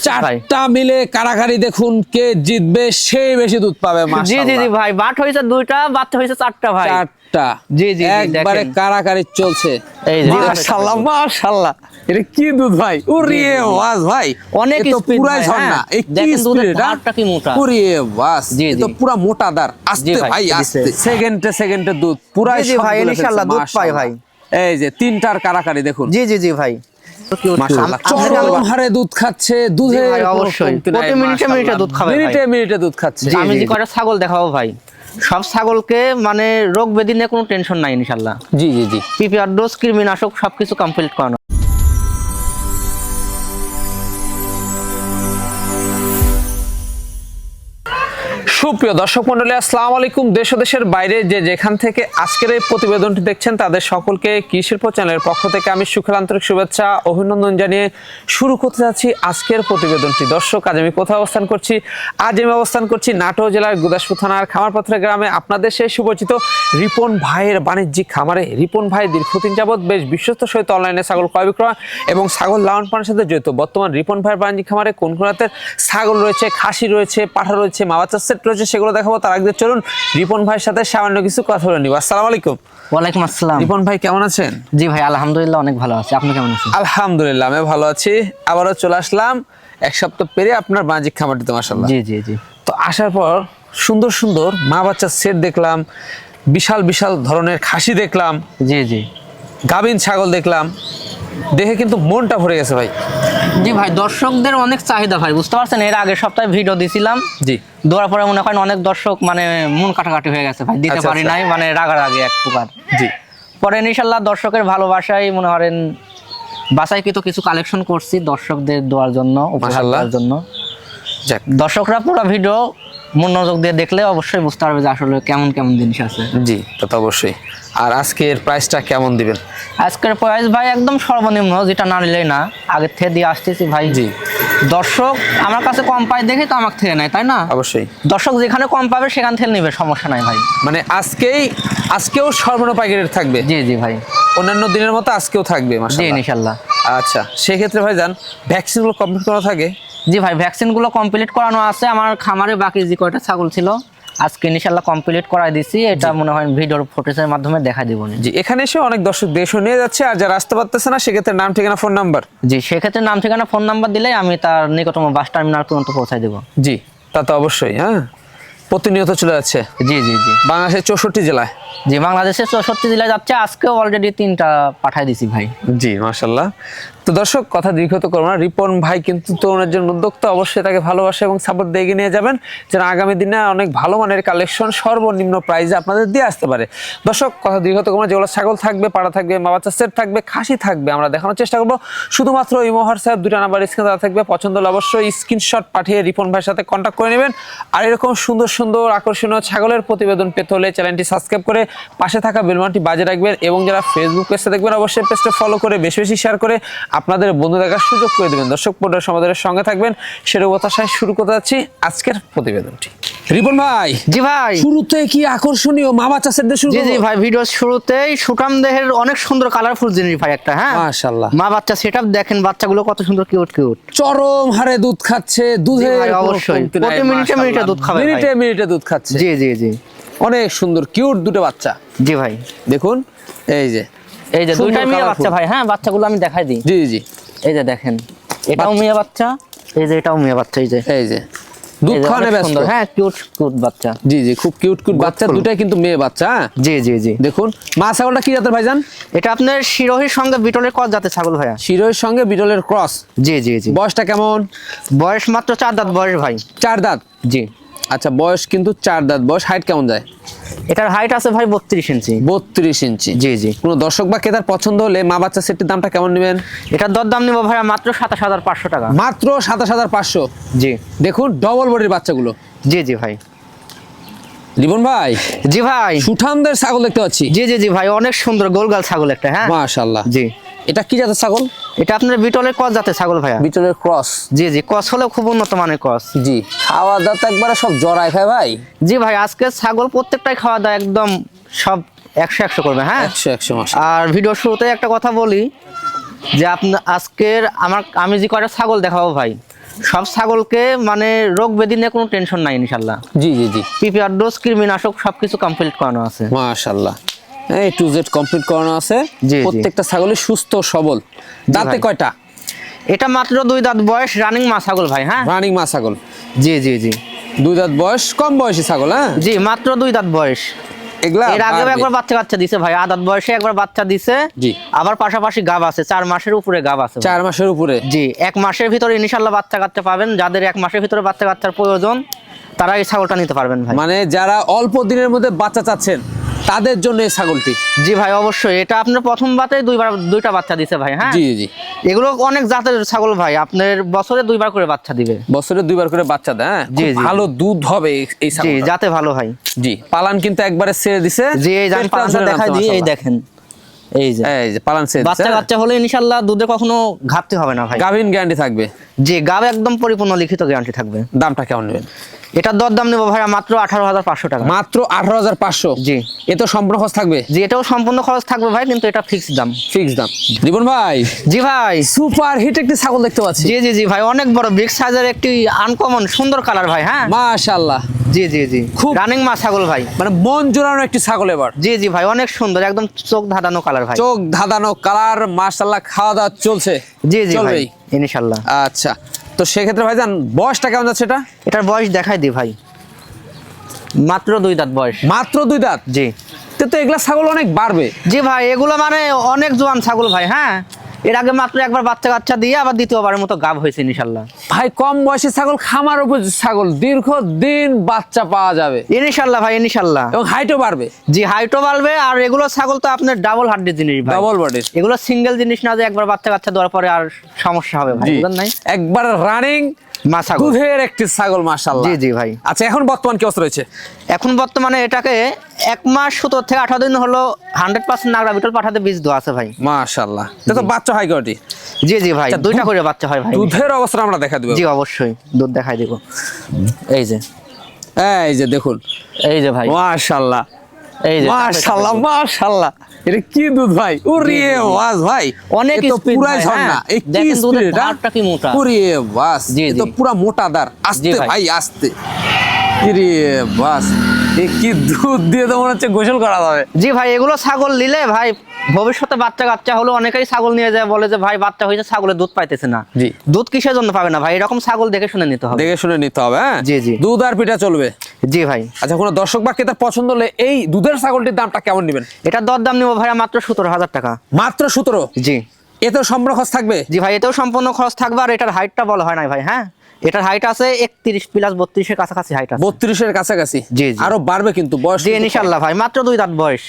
চারটা মিলে কারাকারি দেখুন কে জিতবে সেই বেশি দুধ পাবে। জি জি জি ভাই, বাট হয়েছে 2টা, বাচ্চা হয়েছে 4টা ভাই। 4টা জি জি একবারে কারাকারি চলছে। এই যে মাশাআল্লাহ মাশাআল্লাহ, এটা কি দুধ ভাই? ওরে ওয়াজ ভাই, অনেক স্পিড পুরাই ঝর্ণা। এই কি স্পিড, এটা কি মোটা? ওরে ওয়াজ, এটা তো পুরা মোটা দার। আস্তে ভাই আস্তে, সেকেন্ডে দুধ পুরাই। জি ভাই ইনশাআল্লাহ দুধ পাই ভাই। এই যে 3টার কারাকারি দেখুন। জি জি জি ভাই মাশাআল্লাহ, চরম হারে দুধ খাচ্ছে। দুধে অবশ্যই প্রতি মিনিটে দুধ খাবে, মিনিটে দুধ খাচ্ছে। আমি যে কয়টা ছাগল দেখাবো ভাই, সব ছাগলকে মানে রোগ ব্যাধি নিয়ে কোনো টেনশন নাই ইনশাআল্লাহ। জি জি জি, পিপিআর ডোজ, কৃমিনাশক সবকিছু কমপ্লিট করানো। সুপ্রিয় দর্শক মন্ডলী, আসসালামু আলাইকুম। দেশ ও দেশের বাইরে যে যেখান থেকে আজকের এই প্রতিবেদনটি দেখছেন তাদের সকলকে কৃষিশিল্প চ্যানেলের পক্ষ থেকে আমি সুখের আন্তরিক শুভেচ্ছা অভিনন্দন জানিয়ে শুরু করতে যাচ্ছি আজকের প্রতিবেদনটি। দর্শক, আজ আমি কোথায় অবস্থান করছি? আজ আমি অবস্থান করছি নাটোর জেলার গুদাসপুর থানার খামারপাথর গ্রামে, আপনাদের সেই সুপরিচিত রিপন ভাইয়ের বাণিজ্যিক খামারে। রিপন ভাই দীর্ঘদিন যাবৎ বেশ বিশ্বস্ত সহিত অনলাইনে ছাগল ক্রয় বিক্রয় এবং ছাগল লালন পালনের সাথে জড়িত। বর্তমান রিপন ভাইয়ের বাণিজ্যিক খামারে কোন কোন জাতের ছাগল রয়েছে, খাসি রয়েছে, পাঠা রয়েছে, মা বাচ্চা সেট রয়েছে, সেগুলো দেখাবো। তার আগে চলুন রিপন ভাইয়ের সাথে সামান্য কিছু কথা বলে নিব। আসসালামু আলাইকুম। ওয়ালাইকুম আসসালাম। রিপন ভাই কেমন আছেন? জি ভাই আলহামদুলিল্লাহ অনেক ভালো আছি, আপনি কেমন আছেন? আলহামদুলিল্লাহ আমি ভালো আছি। আবারও চলে আসলাম এক সপ্তাহ পেরে আপনার বাণিজ্যিক খামারটিতে। মাশাআল্লাহ। জি জি জি। তো আসার পর সুন্দর সুন্দর মা বাচ্চা সেট দেখলাম, বিশাল বিশাল ধরনের খাসি দেখলাম, জি জি গাভীন ছাগল দেখলাম, দেখে কিন্তু মনটা ভরে গেছে ভাই। জি ভাই, দর্শকদের অনেক চাহিদা ভাই, বুঝতে পারছেন? এর আগের সপ্তাহে ভিডিও দিছিলাম, জি, দেওয়ার পরে মনে করেন অনেক দর্শক মানে মন কাটাকাটি হয়ে গেছে ভাই, দিতে পারি নাই, মানে রাগারাগি এক প্রকার। জি, পরে ইনশাআল্লাহ দর্শকের ভালোবাসায় মনে করেন বাছাইকৃত কিছু কালেকশন করছি দর্শকদের দেওয়ার জন্য, উপহার দেওয়ার জন্য। যাক, দর্শকরা পুরো ভিডিও মনোযোগ দিয়ে দেখলে অবশ্যই বুঝতে পারবে যে আসলে কেমন কেমন জিনিস আছে। জি, তা তো অবশ্যই। আর আজকের প্রাইসটা কেমন দিবেন? আজকের প্রাইস ভাই একদম সর্বনিম্ন, যেটা না নিলেই না, আগের থেকে দিয়ে আসতেছি ভাই। জি, দর্শক আমার কাছে কম পায় দেখে তো আমার থেকে নেয়, তাই না? অবশ্যই। দর্শক যেখানে কম পাবে সেখান থেকে নেবে, সমস্যা নাই ভাই। মানে আজকেও সর্বনিম্ন পাইকারি রেট থাকবে? জি জি ভাই, অন্যান্য দিনের মতো আজকেও থাকবে? জি মাশাআল্লাহ, ইনশাআল্লাহ। আচ্ছা, সেক্ষেত্রে ভাই যান ভ্যাকসিনগুলো কমপ্লিট করা থাকে? জি ভাই, ভ্যাকসিনগুলো কমপ্লিট করানো আছে। আমার খামারে বাকি যে কয়টা ছাগল ছিল আজকে ইনশাআল্লাহ কমপ্লিট করাই দিছি। এটা মনে হয় ভিডিওর ফুটেজের মাধ্যমে দেখা দিব। জি, এখানে এসে অনেক দর্শক দেশও নিয়ে যাচ্ছে, আর যারা আসতে পারতেছে না সেক্ষেত্রে নাম ঠিকানা ফোন নাম্বার? জি, সেক্ষেত্রে নাম ঠিকানা ফোন নাম্বার দিলেই আমি তার নিকটতম বাস টার্মিনাল পর্যন্ত পৌঁছাই দেবো। জি, তা তো অবশ্যই। হ্যাঁ, প্রতিনিয়ত চলে যাচ্ছে। জি জি জি, বাংলাদেশের 64 জেলায়? জি, বাংলাদেশের 64 জেলায় যাচ্ছে। আজকে অলরেডি 3টা পাঠাই দিছি ভাই। জি, মাশাআল্লাহ। তো দর্শক, কথা দীর্ঘত করব না। রিপন ভাই কিন্তু তরুণের জন্য উদ্যোক্তা, অবশ্যই তাকে ভালোবাসা এবং সাপোর্ট দিয়ে এগিয়ে নিয়ে যাবেন, যেন আগামী দিনে অনেক ভালো মানের কালেকশন সর্বনিম্ন প্রাইসে আপনাদের দিয়ে আসতে পারে। দর্শক, কথা দীর্ঘত করব না। যেগুলো ছাগল থাকবে, পাড়া থাকবে, মা বাচ্চা সেট থাকবে, খাসি থাকবে, আমরা দেখানোর চেষ্টা করবো। শুধুমাত্র ইমো হোয়াটসঅ্যাপ 2টা নাম্বার স্ক্রিনে দেওয়া থাকবে। পছন্দ হলে অবশ্যই স্ক্রিনশট পাঠিয়ে রিপন ভাইয়ের সাথে কন্ট্যাক্ট করে নেবেন। আর এরকম সুন্দর সুন্দর আকর্ষণীয় ছাগলের প্রতিবেদন পেতে হলে চ্যানেলটি সাবস্ক্রাইব করে পাশে থাকা বেল বাটনটি বাজিয়ে রাখবেন। এবং যারা ফেসবুক পেজটা দেখবেন অবশ্যই পেজটা ফলো করে বেশি বেশি শেয়ার করে আপনাদের বন্ধু দেখার সুযোগ করে দেবেন। দর্শক পর্যায়ে আমাদের সঙ্গে থাকবেন। সেটা কথায় শুরু করতে যাচ্ছি আজকের প্রতিবেদনটি। রিপন ভাই, জি ভাই, শুরুতে কি আকর্ষণীয় মা বাচ্চা সেট দিয়ে শুরু করব? জি জি ভাই, ভিডিও শুরুতেই সুঠাম দেহের অনেক সুন্দর কালারফুল জিনিস ভাই একটা। হ্যাঁ মাশাআল্লাহ, মা বাচ্চা সেটআপ দেখেন, বাচ্চাগুলো কত সুন্দর কিউট কিউট, চরম হারে দুধ খাচ্ছে। দুধে অবশ্যই প্রতি মিনিটে দুধ খাবে, মিনিটে দুধ খাচ্ছে। জি জি জি, অনেক সুন্দর কিউট দুটো বাচ্চা। জি ভাই দেখুন, এই যে 2টাই মেয়ে বাচ্চা ভাই। হ্যাঁ, বাচ্চাগুলো আমি দেখাই দিই। জি জি, এই যে দেখেন, এটাও মেয়ে বাচ্চা, এই যে এটাও মেয়ে বাচ্চা। এই যে দুধ খাওয়ানো ব্যস্ত। হ্যাঁ, কিউট কিউট বাচ্চা। জি জি, খুব কিউট কিউট বাচ্চা, দুটাই কিন্তু মেয়ে বাচ্চা। জি জি জি, দেখুন মা ছাগলটা কি জাতের ভাইজান? এটা আপনার শিরোহির সঙ্গে বিটলের ক্রস জাতের ছাগল ভাইয়া। শিরোহির সঙ্গে বিটলের ক্রস? জি জি জি। বয়সটা কেমন? বয়স মাত্র 4 দাঁত বয়স ভাই। 4 দাঁত? জি। আচ্ছা, বয়স কিন্তু 4 দাঁত বয়স। হাইট কেমন যায়? এটার হাইট আছে ভাই 32 ইঞ্চি। 32 ইঞ্চি? জি জি। কোনো দর্শক বা ক্রেতার পছন্দ হলে মা বাচ্চা সেটটির দামটা কেমন নেবেন? এটার দরদাম নিব ভাইয়া মাত্র 27500 টাকা। মাত্র 27500? জি। দেখুন ডবল বডির বাচ্চাগুলো। জি জি ভাই। রিপন ভাই, জি ভাই, সুঠামদের ছাগল দেখতে পাচ্ছি। জি জি জি ভাই, অনেক সুন্দর গোলগাল ছাগল একটা। হ্যাঁ মাশাআল্লাহ। জি। এটা কি জাতের ছাগল? এটা আপনার বিটলের ক্রস জাতের ছাগল ভাইয়া। বিটলের ক্রস? জি জি, ক্রস হলেও খুব উন্নত মানের ক্রস। জি। খাওয়া দাওয়া তো একবারে সব জড়ায় খায় ভাই? জি ভাই, আজকে ছাগল প্রত্যেকটাই খাওয়া দাওয়া একদম সব 100 করবে। হ্যাঁ 100 মাস। আর ভিডিও শুরুতে একটা কথা বলি যে আজকের আমি যে কয়টা ছাগল দেখাবো ভাই, সব ছাগলকে মানে রোগ ব্যাধি নিয়ে কোনো টেনশন নাই ইনশাল্লাহ। জি জি জি, পিপিআর ডোজ, কৃমিনাশক সবকিছু কমপ্লিট করানো আছে। মাশাআল্লাহ, এই টু জেড কমপ্লিট করানো আছে। জি, জি। প্রত্যেকটা ছাগলই সুস্থ সবল। দাঁতে ভাই। কয়টা? এটা মাত্র 2 দাঁত বয়স, রানিং মা ছাগল ভাই। হ্যাঁ, রানিং মা ছাগল। জি জি জি 2 দাঁত বয়স, কম বয়সী ছাগল। হ্যাঁ জি, মাত্র 2 দাঁত বয়স। এগুলা এর আগেও পারবে। একবার বাচ্চা দিছে ভাই, আদাত বয়সে একবার বাচ্চা দিছে। জি। আবার পাশাপাশি গাব আছে, 4 মাসের উপরে গাব আছে ভাই। 4 মাসের উপরে। জি, 1 মাসের ভিতরে ইনশাআল্লাহ বাচ্চা কাচ্চা পাবেন। যাদের 1 মাসের ভিতরে বাচ্চা কাচ্চার প্রয়োজন তারা এই ছাগলটা নিতে পারবেন ভাই। মানে যারা অল্প দিনের মধ্যে বাচ্চা চাচ্ছেন তাদের জন্য এই ছাগলটি। জি ভাই, অবশ্যই। এটা আপনার প্রথম বাতে 2টা বাচ্চা দিছে ভাই। হ্যাঁ, জি জি, এগুলো অনেক জাতের ছাগল ভাই, আপনার বছরে 2বার করে বাচ্চা দিবে। বছরে 2বার করে বাচ্চা দেয়। হ্যাঁ, জি, খুব জি। ভালো দুধ হবে এই জি, ছাগলটা। জাতে ভালো ভাই। জি, পালান কিন্তু একবারে ছেড়ে দিছে। জি, এই জান পেটটা পালানটা ঝরে দেখাই নামছে দিই, এই মাশাআল্লাহ। দেখেন, এই যে এই যে পালান ছেড়ে দিছে। বাচ্চা কাচ্চা হলে ইনশাআল্লাহ দুধে কখনো ঘাটতি হবে না ভাই। গাভিন গ্যারান্টি থাকবে। জি, গাব একদম পরিপূর্ণ লিখিত গ্যারান্টি থাকবে। দামটা কেমন নেবেন? এটার দরদাম নেবো ভাই মাত্র 18,500 টাকা। মাত্র 18,500। জি। এ তো সম্পূর্ণ খরচ থাকবে। জি, এটাও সম্পূর্ণ খরচ থাকবে ভাই, কিন্তু এটা ফিক্সড দাম। ফিক্স দাম। রিপন ভাই, জি ভাই। সুপার হিট একটি ছাগল দেখতে পাচ্ছি। জি জি জি ভাই, অনেক বড় বিগ সাইজের একটি আনকমন সুন্দর কালার ভাই। হ্যাঁ, মাশাআল্লাহ, জি জি জি, খুব- রানিং মা ছাগল ভাই। মানে মন জোড়ানো একটি ছাগল এবার। জি জি ভাই, অনেক সুন্দর, একদম চোখ ধাঁধানো কালার ভাই। চোখ ধাঁধানো কালার, মাশাআল্লাহ, খাওয়া দাওয়া চলছে। জি জি ভাই, চলবেই। ইনশাআল্লাহ। আচ্ছা, তো সেক্ষেত্রে ভাইজান বয়সটা কেমন যাচ্ছে এটা? এটার বয়স দেখাই দি ভাই, মাত্র 2 দাঁত বয়স। মাত্র 2 দাঁত। জি তো এগুলা ছাগল অনেক বাড়বে। জি ভাই, এগুলো মানে অনেক জোয়ান ছাগল ভাই। হ্যাঁ, এর আগে মাত্র একবার বাচ্চা কাচ্চা দিয়ে আবার দ্বিতীয়বারের মতো গাব হয়েছে ইনশাআল্লাহ। ভাই কম বয়সী ছাগল, খামার উপযোগী ছাগল, দীর্ঘদিন বাচ্চা পাওয়া যাবে ইনশাআল্লাহ ভাই, ইনশাআল্লাহ। এবং হাইটও বাড়বে। জি, হাইটও বাড়বে। আর এগুলো ছাগল তো আপনার ডাবল হাড্ডির জিনিস ভাই, ডাবল বডির। এগুলো সিঙ্গেল জিনিস না যে একবার বাচ্চা কাচ্চা দেওয়ার পরে আর সমস্যা হবে ভাই, জি, বুঝলেন নাই? একবার রানিং মা ছাগল। দুধের একটি ছাগল, মাশাআল্লাহ। জি জি ভাই। আচ্ছা, এখন বর্তমান কি অবস্থা রয়েছে? এখন বর্তমানে এটাকে 1 মাস 17 থেকে 18 দিন হলো 100% নাগরা বিটল পাঠাতে বীজ দেওয়া আছে ভাই। মাশাআল্লাহ, এটা তো বাচ্চা হাই কোয়ালিটি। জি জি ভাই, আচ্ছা, 2টা করে বাচ্চা হয় ভাই। দুধের অবস্থা আমরা দেখা দিব। জি, অবশ্যই দুধ দেখাই দিব। এই যে, এই যে দেখুন, এই যে ভাই, মাশাআল্লাহ, এই যে মাশাআল্লাহ, মাশাআল্লাহ, এটা কি দুধ ভাই? ওরে ওয়াজ ভাই, অনেক এ তো speed পুরাই ভাই, ঝর্ণা। হ্যাঁ। এই কি দেখেন দুধের স্পিড, ধারটা কি মোটা। ওরে বাস, জি, এ তো জি। পুরা মোটা দার। আস্তে ভাই। ভাই, আস্তে। ইরে বাস, এ কি দুধ দিয়ে তো মনে হচ্ছে গোসল করা যাবে। জি ভাই, এগুলো ছাগল নিলে ভাই ভবিষ্যতে বাচ্চা কাচ্চা হলো অনেকেই ছাগল নিয়ে যায়, বলে যে ভাই বাচ্চা হয়েছে, ছাগলের দুধ পাইতেছে না। জি। দুধ কিসের জন্য পাবে না ভাই? এরকম ছাগল দেখে শুনে নিতে হবে। দেখে শুনে নিতে হবে। হ্যাঁ, জি, জি। দুধ আর পিঠা চলবে। জি ভাই, আচ্ছা, কোনো দর্শক বা ক্রেতার পছন্দ হলে এই দুধের ছাগলটির দামটা কেমন নেবেন? এটার দরদাম নিবো ভাইয়া মাত্র 17,000 টাকা। মাত্র 17। জি এতে সম্পূর্ণ খরচ থাকবে। জি ভাই, এতেও সম্পূর্ণ খরচ থাকবে। আর এটার হাইটটা বলা হয় নাই ভাই। হ্যাঁ, এটার হাইট আছে 31 প্লাস 32 এর কাছাকাছি হাইট আছে। 32 এর কাছাকাছি। জি, জি। আরো বাড়বে কিন্তু বয়স। জি ইনশাআল্লাহ ভাই, মাত্র 2 দাঁত বয়স।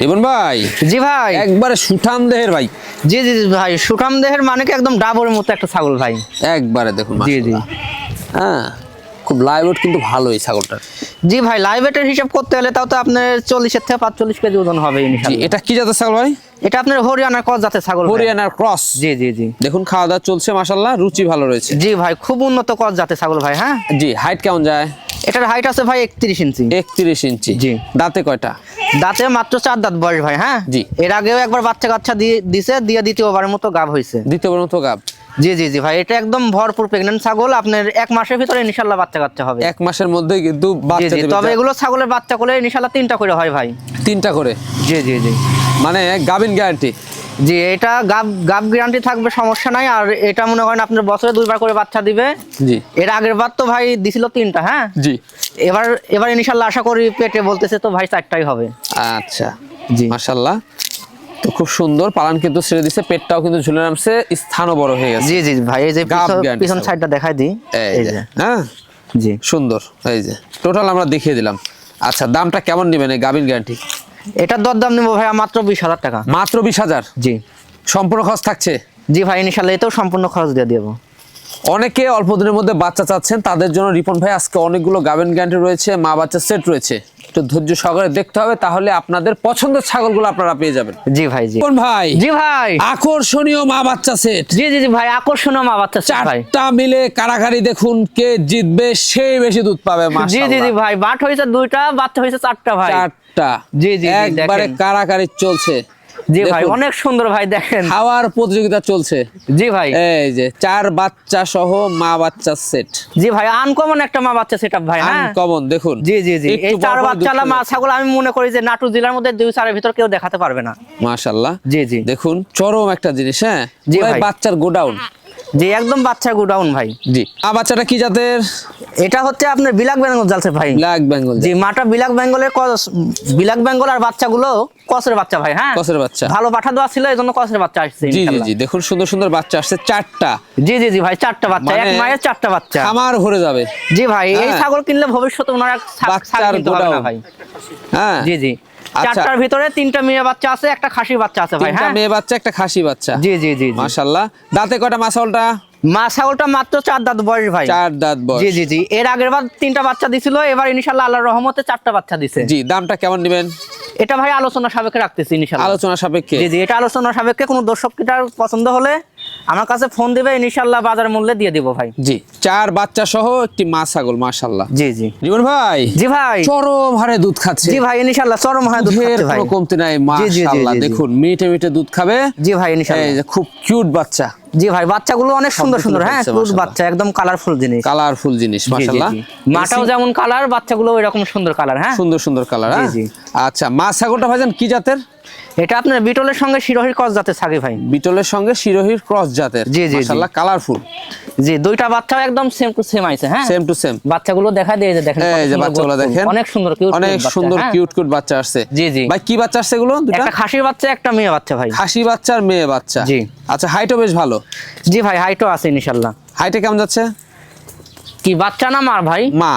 ইবন ভাই, জি ভাই, একবারে সুঠাম দেহের ভাই। জি জি জি ভাই, সুঠাম দেহের মানে কি একদম ডাবরের মতো একটা ছাগল ভাই। একবারে দেখুন, জি, জি। মাশাআল্লাহ। হ্যাঁ, খুব লাইভ ওয়েট কিন্তু ভালো এই ছাগলটার। জি ভাই, লাইভ ওয়েটের হিসাব করতে হলে তাও তো আপনার 40 থেকে 45 কেজি ওজন হবে জি, ইনশাআল্লাহ। এটা কি জাতের ছাগল ভাই? এটা আপনার হরিয়ানার ক্রস জাতের ছাগল ভাই। হরিয়ানার ক্রস। জি জি জি দেখুন, খাওয়া দাওয়া চলছে, মাশাআল্লাহ, রুচি ভালো রয়েছে। জি ভাই, খুব উন্নত ক্রস জাতের ছাগল ভাই। হ্যাঁ, জি, হাইট কেমন যায়? এটার হাইট আছে ভাই 31 ইঞ্চি। 31 ইঞ্চি। জি। দাঁতে কয়টা? দাঁতে মাত্র 4 দাঁত বয়স ভাই। হ্যাঁ, জি। এর আগেও একবার বাচ্চা কাচ্চা দিয়ে দ্বিতীয়বারের মতো গাব হয়েছে। দ্বিতীয়বার মতো গাব। জি জি জি ভাই, এটা একদম ভরপুর প্রেগন্যান্ট ছাগল। আপনার 1 মাসের ভিতরে ইনশাআল্লাহ বাচ্চা কাচ্চা হবে। 1 মাসের মধ্যে কিন্তু জি বাচ্চা জি, দেবে। তবে এগুলো ছাগলের বাচ্চা করলে ইনশাআল্লাহ 3টা করে হয় ভাই। 3টা করে। জি জি জি মানে গাবিন গ্যারান্টি। জি, এটা গাব গ্যারান্টি থাকবে, সমস্যা নাই। আর এটা মনে করেন আপনার বছরে 2বার করে বাচ্চা দিবে। জি এর আগের বার তো ভাই দিছিল 3টা। হ্যাঁ, জি। এবার ইনশাআল্লাহ আশা করি পেটে বলতেছে তো ভাই 4টাই হবে। আচ্ছা, জি। মাশাআল্লাহ, তো খুব সুন্দর। পালান কিন্তু ছেড়ে দিছে, পেটটাও কিন্তু ঝুলে নামছে, স্থানও বড় হয়ে গেছে। জি জি ভাই, এই যে গাব guarantee পিছন ছাগল। সাইডটা দেখাই দিই। এই যে, হ্যাঁ, জি, সুন্দর। এই যে টোটাল আমরা দেখিয়ে দিলাম। আচ্ছা, দামটা কেমন নেবেন এই গাবিন গ্যারান্টি? এটার দরদাম নেবো ভাই মাত্র 20,000 টাকা। মাত্র 20,000। জি সম্পূর্ণ খরচ থাকছে। জি ভাই, ইনশাআল্লাহ এতেও সম্পূর্ণ খরচ দিয়ে দেবো। অনেকে অল্প দিনের মধ্যে বাচ্চা চাচ্ছেন, তাদের জন্য রিপন ভাই আজকে অনেকগুলো গাবিন গ্যারান্টি রয়েছে, মা বাচ্চা সেট রয়েছে। একটু ধৈর্য সহকারে দেখতে হবে, তাহলে আপনাদের পছন্দের ছাগলগুলো আপনারা পেয়ে যাবেন। জি ভাই, জি রিপন ভাই, জি ভাই, আকর্ষণীয় মা বাচ্চা সেট। জি জি জি ভাই, আকর্ষণীয় মা বাচ্চা set ভাই। 4টা মিলে কারাকারি, দেখুন কে জিতবে, সেই বেশি দুধ পাবে। জি জি জি মাশাআল্লাহ, ভাই, বাট হয়েছে 2টা, বাচ্চা হয়েছে 4টা ভাই। 4টা। জি জি জি, একবারে দেখেন। কারাকারি চলছে। জি ভাই দেখুন, অনেক সুন্দর ভাই, দেখেন। খাওয়ার প্রতিযোগিতা চলছে। জি ভাই, এই যে 4 বাচ্চা সহ মা বাচ্চা সেট, জি ভাই আনকমন একটা মা বাচ্চা সেটআপ ভাই। হ্যাঁ আনকমন দেখুন। জি জি জি, একটু এই 4 পরপরই বাচ্চালা দুধ মা ছাগল আমি মনে করি যে নাটোর জেলার মধ্যে 2-4 ভিতর কেউ দেখাতে পারবে না। মাশাআল্লাহ। জি জি দেখুন চরম একটা জিনিস। হ্যাঁ জি পুরাই ভাই। বাচ্চার গোডাউন। জি একদম বাচ্চা গুডাউন ভাই। জি মা বাচ্চাটা কি জাতের? এটা হচ্ছে আপনার বিলাক বেঙ্গল জালছে ভাই। ব্ল্যাক বেঙ্গল। জি মাটা বিলাক বেঙ্গলের বিলাক বেঙ্গল, আর বাচ্চাগুলো কসের বাচ্চা ভাই। হ্যাঁ কসের বাচ্চা। ভালো পাঠা দেওয়া ছিল এই জন্য কসের বাচ্চা আসছে জি জি ইনশাআল্লাহ। জি, দেখুন সুন্দর সুন্দর বাচ্চা আসছে 4টা। জি জি জি ভাই 4টা বাচ্চা, এক মানে মায়ের 4টা বাচ্চা। খামার ভরে যাবে। জি ভাই এই হ্যাঁ। ছাগল কিনলে ভবিষ্যতে ওনারা বাচ্চার ছাগল কিনতে হবে না গোডাউন। ভাই। হ্যাঁ জি জি, আচ্ছা। 4টার ভিতরে 3টা মেয়ে বাচ্চা আছে, একটা খাসি বাচ্চা আছে ভাই। 3টা হ্যাঁ মেয়ে বাচ্চা, একটা খাসি বাচ্চা। জি জি জি জি। মাশাআল্লাহ। দাঁতে কয়টা মাছালটা? মা ছাগলটা মাত্র 4 দাঁত বয়স ভাই। 4 দাঁত বয়স। জি জি জি, এর আগের বার 3টা বাচ্চা দিছিল, এবার ইনশাআল্লাহ আল্লাহর রহমতে 4টা বাচ্চা দিছে। জি দামটা কেমন নেবেন? এটা ভাই আলোচনা সাপেক্ষে রাখতেছি ইনশাআল্লাহ। আলোচনা সাপেক্ষে। জি জি, এটা আলোচনা সাপেক্ষে, কোনো দর্শক কিটার পছন্দ হলে আমার কাছে ফোন দিবে, ইনশাআল্লাহ বাজার মূল্যে দিয়ে দিব ভাই। জি 4 বাচ্চা সহ একটি মা ছাগল। মাশাআল্লাহ। জি জি জীবন ভাই জি ভাই। চরম হারে দুধ খাচ্ছে। জি ভাই ইনশাআল্লাহ চরম হয় দুধ দুধের খাচ্ছে ভাই। কোনো কমতি নাই। জি, জি, জি, মাশাআল্লাহ জি, জি। দেখুন মিটে মিটে দুধ খাবে। জি ভাই ইনশাআল্লাহ। এই যে খুব কিউট বাচ্চা। জি ভাই বাচ্চাগুলো অনেক সুন্দর সব সুন্দর। দেখতে হ্যাঁ পাচ্ছে, ক্রুজ মাশাআল্লাহ। বাচ্চা, একদম কালারফুল জিনিস। কালারফুল জিনিস জি, জি, মাশাআল্লাহ। জি। মাটাও যেমন কালার, বাচ্চাগুলো এরকম সুন্দর কালার। হ্যাঁ সুন্দর সুন্দর কালার। জি, হ্যাঁ জি। আচ্ছা মা ছাগলটা ভাইজান কি জাতের? এটা আপনার বিটলের সঙ্গে শিরোহির ক্রস জাতের ছাগি ভাই। বিটলের সঙ্গে শিরোহির ক্রস জাতের। জি, জি, জি। মাশাআল্লাহ কালারফুল। জি দুইটা বাচ্চাও একদম সেম টু সেম আইছে। হ্যাঁ সেম টু সেম। বাচ্চাগুলো দেখা দিয়ে যে দেখেন কত এই যে সুন্দর বাচ্চাগুলো গোল। দেখেন অনেক সুন্দর কিউট, অনেক সুন্দর কিউট কিউট বাচ্চা আসছে। জি, জি। ভাই কি বাচ্চা আসছে এগুলো? দুটো একটা খাসির বাচ্চা, একটা মেয়ে বাচ্চা ভাই। খাসি বাচ্চা আর মেয়ে বাচ্চা। জি। আচ্ছা হাইটও বেশ ভালো। জি ভাই হাইটও আছে ইনশাআল্লাহ। হাইটে কেমন যাচ্ছে? কি বাচ্চা না মার ভাই? মা।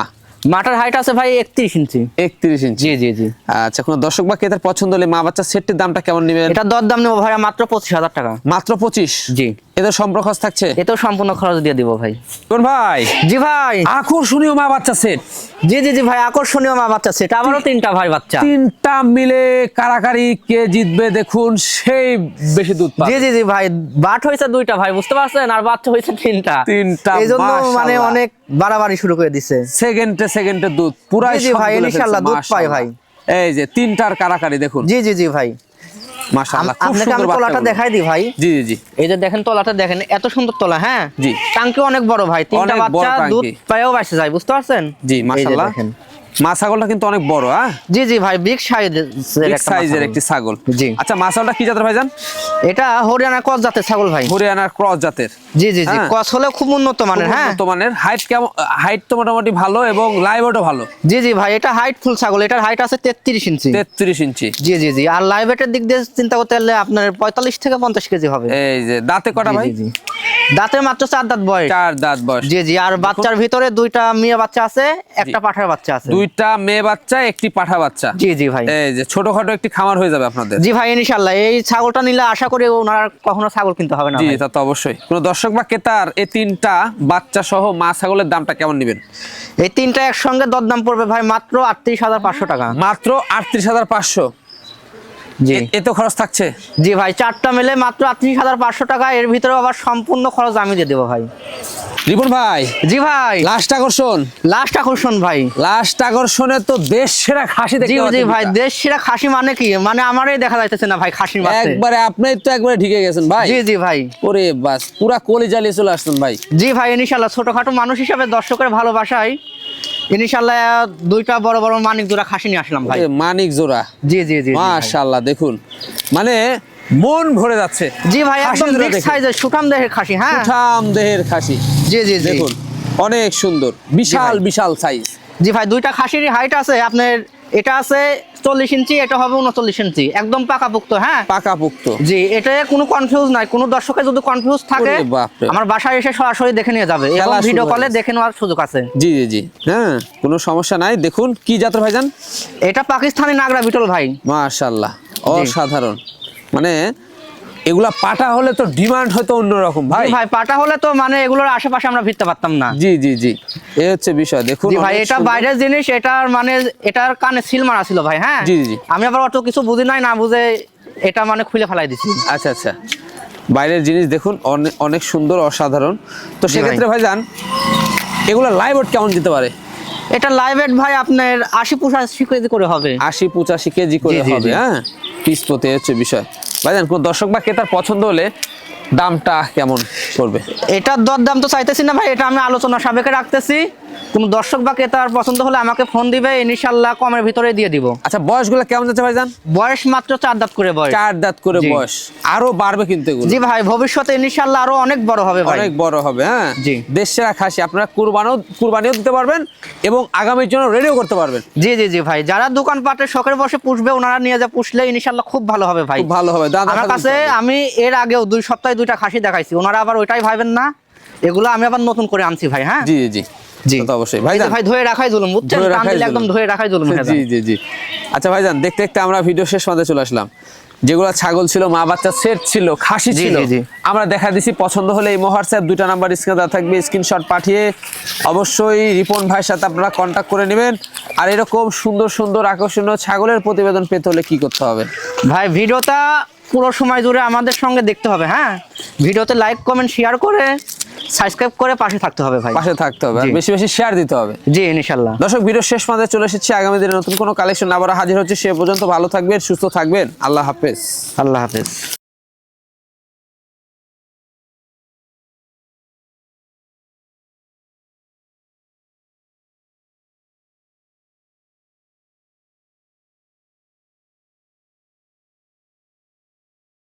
মাটার হাইট আছে ভাই 31 ইঞ্চি। 31 ইঞ্চি। জি জি জি। আচ্ছা কোনো দর্শক বা ক্রেতার পছন্দ হলে মা বাচ্চা সেটটির দামটা কেমন নেবেন? এটা দর দাম নেবো ভাই মাত্র 25,000 টাকা। মাত্র 25? জি। এদের সম্পর্ক খরচ থাকছে? এতেও সম্পূর্ণ খরচ দিয়ে দিব ভাই। কোন ভাই জি ভাই। আকর্ষণীয় মা বাচ্চা সেট। জি জি জি ভাই আকর্ষণীয় মা বাচ্চা সেট, আবারও 3টা ভাই বাচ্চা। 3টা মিলে কারাকারি কে জিতবে দেখুন, সেই বেশি দুধ পাবে। জি জি জি ভাই, বাট হয়েছে 2টা ভাই, বুঝতে পারছেন, আর বাচ্চা হয়েছে 3টা। 3টা এই জন্য মানে মাশাআল্লাহ। অনেক বাড়াবাড়ি শুরু করে দিছে। সেকেন্ডে সেকেন্ডে দুধ পুরাই জি, জি ভাই, ইনশাআল্লাহ দুধ পায় ভাই। এই যে 3টার কারাকারি দেখুন। জি জি জি ভাই। মাশাআল্লাহ খুব আপনাকে সুন্দর আমি তলাটা বাচ্চাগুলো। দেখাই দিই ভাই। জি জি জি। এই যে দেখেন তলাটা দেখেন, এত সুন্দর তলা। হ্যাঁ জি। টাঙ্কি অনেক বড় ভাই, 3টা অনেক বড় বাচ্চা টাঙ্কি। দুধ পায়ও বাঁচে যায়, বুঝতে পারছেন? জি এই যে মাশাআল্লাহ। দেখেন। মা ছাগলটা কিন্তু অনেক বড়। হ্যাঁ জি জি ভাই বিগ সাইজের বিগ সাইজের একটি ছাগল। জি। আচ্ছা মা ছাগলটা কি জাতের ভাইজান? এটা হরিয়ানা ক্রস জাতের ছাগল ভাই। হরিয়ানার ক্রস জাতের। জি জি জি, হ্যাঁ। ক্রস হলে খুব উন্নত মানের। হ্যাঁ উন্নত মানের। হাইট কেমন? হাইট তো মোটামুটি ভালো এবং লাইভ ওয়েটও ভালো। জি জি ভাই, এটা হাইট ফুল ছাগল, এটার হাইট আছে 33 ইঞ্চি। 33 ইঞ্চি। জি জি জি, আর লাইভ ওয়েটের দিক দিয়ে চিন্তা করতে গেলে আপনার 45 থেকে 50 কেজি হবে। এই যে দাঁতে কটা জি, ভাই? জি, জি। দাঁতে মাত্র 4 দাঁত বয়স। 4 দাঁত বয়স। জি জি, আর বাচ্চার ভিতরে 2টা মেয়ে বাচ্চা আছে, একটা পাঠার বাচ্চা আছে। 2টা মেয়ে বাচ্চা, একটি পাঠা বাচ্চা। জি জি ভাই। এই যে ছোটখাটো একটি খামার হয়ে যাবে আপনাদের। জি ভাই ইনশাআল্লাহ, এই ছাগলটা নিলে আশা করি ওনার কখনো ছাগল কিনতে হবে না জি ভাই। তা তো অবশ্যই। কোন দর্শক বা ক্রেতার এই 3টা বাচ্চা সহ মা ছাগলের দামটা কেমন নেবেন? এই 3টা একসঙ্গে দরদাম পড়বে ভাই মাত্র 38,500 টাকা। মাত্র 38,500। জি এত খরচ থাকছে? জি ভাই, 4টা মিলে মাত্র 38,500 টাকা। এর ভিতরে আবার সম্পূর্ণ খরচ আমি দিয়ে দেবো ভাই। রিপন ভাই জি ভাই। লাস্ট আকর্ষণ। লাস্ট আকর্ষণ ভাই। লাস্ট আকর্ষণে তো দেশ সেরা খাসি জি দেখতে জি পাচ্ছি ভাই, দুইটা। দেশ সেরা খাসি মানে কি, মানে আমারই দেখা যাইতেছে না ভাই খাসির মাঝে। একবারে আপনি তো একবারে ঢিকে গেছেন ভাই। জি জি ভাই। ওরে বাস পুরা কলি জ্বালিয়ে চলে আসছেন ভাই। জি ভাই ইনশাআল্লাহ, ছোটখাটো মানুষ হিসাবে দর্শকের ভালোবাসায় ইনশাআল্লাহ 2টা বড় বড় মানিক জোড়া খাসি নিয়ে আসলাম ভাই। এ মানিক জোড়া। জি জি জি। মাশাআল্লাহ দেখুন মানে মন ভরে যাচ্ছে। জি ভাই একদম খাসি জোড়া বিগ দেখে। সাইজের সুঠাম দেহের খাসি। হ্যাঁ সুঠাম দেহের খাসি। জি জি জি। দেখুন অনেক সুন্দর, বিশাল বিশাল সাইজ। জি ভাই, 2টা খাসির হাইট আছে আপনার, এটা আছে 40 ইঞ্চি, এটা হবে 39 ইঞ্চি, একদম পাকাপোক্ত। হ্যাঁ পাকাপোক্ত। জি, এটা কোনো কনফিউজ নাই। কোনো দর্শকের যদি কনফিউজ থাকে ওরে বাপরে। আমার বাসায় এসে সরাসরি দেখে নিয়ে যাবে, এবং খেলা শুরু ভিডিও হয়ে কলে গেছে। দেখে নেওয়ার সুযোগ আছে। জি জি জি। হ্যাঁ কোনো সমস্যা নাই। দেখুন কি জাতের ভাইজান? এটা পাকিস্তানি নাগরা বিটল ভাই। মাশাআল্লাহ অসাধারণ। মানে এগুলা পাটা হলে তো ডিমান্ড হয়তো অন্যরকম ভাই। জি ভাই, পাটা হলে তো মানে এগুলোর আশেপাশে আমরা ভিড়তে পারতাম না। জি জি জি, এই হচ্ছে বিষয়। দেখুন জি ভাই, অনেক এটা সুন্দর। বাইরের জিনিস, এটার মানে এটার কানে সিল মারা ছিল ভাই। হ্যাঁ জি, জি, জি। আমি আবার অত কিছু বুঝি নাই, না বুঝে এটা মানে খুলে ফেলাই দিছি। আচ্ছা আচ্ছা, বাইরের জিনিস দেখুন অনেক অনেক সুন্দর অসাধারণ। তো জি সেক্ষেত্রে ভাইজান এগুলা লাইভ ওয়েট কেমন দিতে পারে? এটা লাইভ ওয়েট ভাই আপনার 80-85 কেজি করে হবে। 80-85 কেজি করে জি, জি, হবে। জি। হ্যাঁ, পিস প্রতি হচ্ছে বিষয়। ভাইজান কোন দর্শক বা ক্রেতার পছন্দ হলে দামটা কেমন করবে? এটার দরদাম তো চাইতেছি না ভাই, এটা আমি আলোচনা সাপেক্ষে রাখতেছি। কোন দর্শক বা ক্রেতার পছন্দ হলে আমাকে ফোন দিবে, ইনশাআল্লাহ কমের ভিতরে দিয়ে দিব। আচ্ছা, বয়সগুলো কেমন যাচ্ছে ভাইজান? বয়স মাত্র 4 দাঁত করে বয়স। 4 দাঁত করে জি। বয়স, আরো বাড়বে কিন্তু এগুলো। জি ভাই, ভবিষ্যতে ইনশাআল্লাহ আরো অনেক বড় হবে ভাই। অনেক বড় হবে। হ্যাঁ, জি। দেশসেরা খাসি, আপনারা কুরবানিও দিতে পারবেন এবং আগামীর জন্য রেডিও করতে পারবেন। জি জি জি ভাই, যারা দোকানপাটে শখের বসে পুষবে ওনারা নিয়ে যা পুষলে ইনশাআল্লাহ খুব ভালো হবে ভাই। খুব ভালো হবে। দাদা আমার কাছে আমি এর আগেও 2 সপ্তাহে 2টা খাসি দেখাইছি, ওনারা আবার ওইটাই ভাবেন না, এগুলো আমি আবার নতুন করে আনছি ভাই। হ্যাঁ জি জি জি, তা তো অবশ্যই ভাই ভাইজান। ভাই ধরে রাখাই জুলুম, বুঝছেন? ধরে টান রাখাই দিলে একদম জুলুম। ধরে রাখাই জুলুম হয়ে জি যায়। জি জি। আচ্ছা ভাইজান, দেখতে দেখতে আমরা ভিডিও শেষ পর্যন্ত চলে আসলাম। যেগুলো ছাগল ছিল, মা বাচ্চা সেট ছিল, খাসি জি, ছিল, জি, জি। আমরা দেখা দিছি। পছন্দ হলে এই হোয়াটসঅ্যাপ 2টা নাম্বার স্ক্রিনে দেওয়া থাকবে, স্ক্রিনশট পাঠিয়ে অবশ্যই রিপন ভাইয়ের সাথে আপনারা কন্ট্যাক্ট করে নেবেন। আর এরকম সুন্দর সুন্দর আকর্ষণীয় ছাগলের প্রতিবেদন পেতে হলে কি করতে হবে? ভাই ভিডিওটা পুরো সময় জুড়ে আমাদের সঙ্গে দেখতে হবে। হ্যাঁ, ভিডিওতে লাইক কমেন্ট শেয়ার করে সাবস্ক্রাইব করে পাশে থাকতে হবে ভাই। পাশে থাকতে হবে, আর জি। বেশি বেশি শেয়ার দিতে হবে। জি ইনশাআল্লাহ। দর্শক, ভিডিও শেষ পর্যন্ত চলে এসেছি। আগামী দিনে নতুন কোনো কালেকশন আবার হাজির হচ্ছে। সে পর্যন্ত ভালো থাকবেন, সুস্থ থাকবেন। আল্লাহ হাফেজ। আল্লাহ হাফেজ।